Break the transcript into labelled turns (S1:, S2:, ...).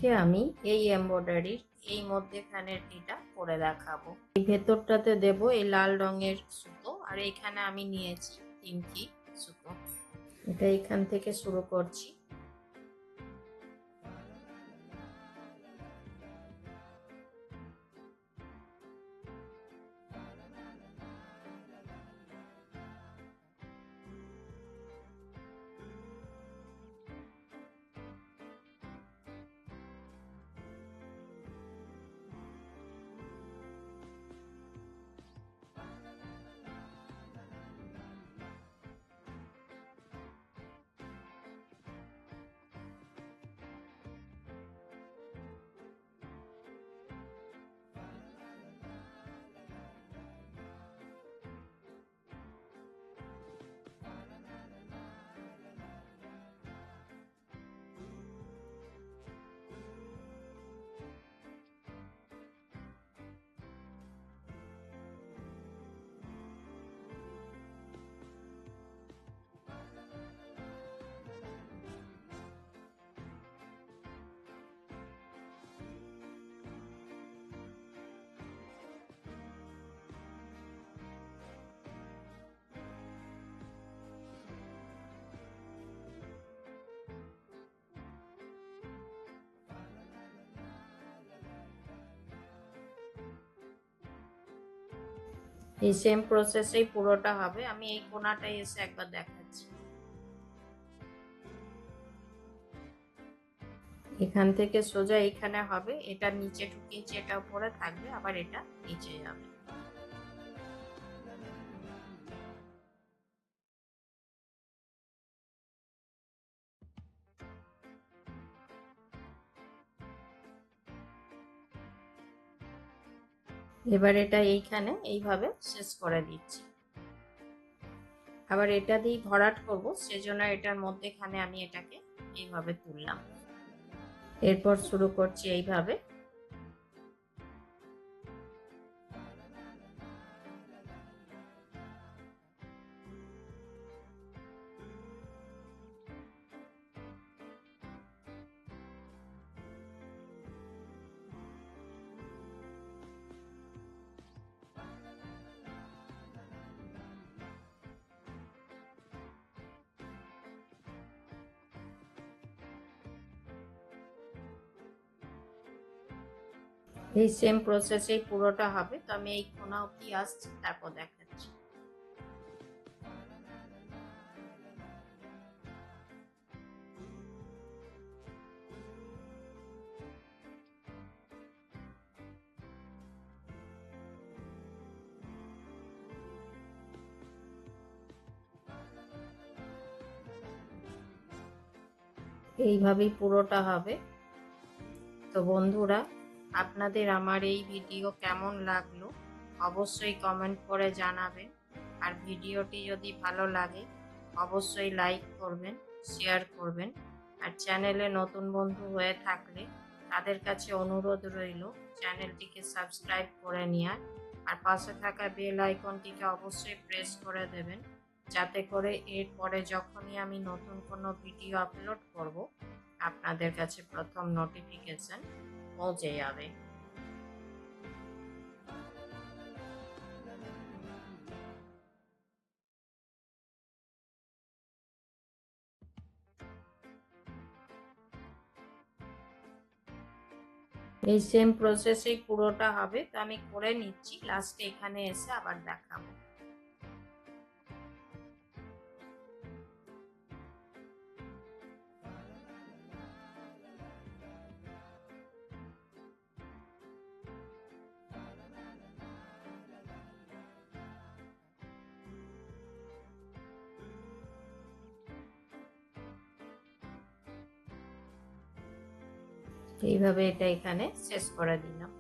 S1: আজকে আমি এই এমব্রয়ডারির এই মধ্যেখানেরটা করে দেখাবো। এই ভেতরটাতে দেব এই লাল রঙের সুতো, আর এইখানে আমি নিয়েছি 3টি সুতো। এটা এখান থেকে শুরু করছি। এই সেম প্রসেসেই পুরোটা হবে। আমি এই কোণাটায় এসে একবার দেখাচ্ছি। এখান থেকে সোজা এখানে হবে, এটা নিচে ঢুকিয়েছি, এটা উপরে থাকবে, আবার এটা নিচে যাবে। এবার এটা এইখানে এইভাবে শেষ করে দিচ্ছি। আবার এটা দিয়ে ভরাট করব, সেজন্য এটার মধ্যেখানে আমি এটাকে এইভাবে তুললাম। এরপর শুরু করছি এইভাবে। এই সেম প্রসেসেই পুরোটা হবে। তো আমি এই কোণা অবধি আসছি, তারপর দেখাচ্ছি। এইভাবেই পুরোটা হবে। তো বন্ধুরা, আপনাদের আমার এই ভিডিও কেমন লাগলো অবশ্যই কমেন্ট করে জানাবেন। আর ভিডিওটি যদি ভালো লাগে অবশ্যই লাইক করবেন, শেয়ার করবেন। আর চ্যানেলে নতুন বন্ধু হয়ে থাকলে তাদের কাছে অনুরোধ রইল চ্যানেলটিকে সাবস্ক্রাইব করে নেওয়ার, আর পাশে থাকা বেল আইকনটিকে অবশ্যই প্রেস করে দেবেন, যাতে করে এরপরে যখনই আমি নতুন কোনো ভিডিও আপলোড করব আপনাদের কাছে প্রথম নোটিফিকেশন পৌঁছে যাবে। এই সেম প্রসেসেই পুরোটা হবে। তো আমি করে নিচ্ছি, লাস্টে এখানে এসে আবার দেখাবো। এইভাবে এটা এখানে শেষ করে দিলাম।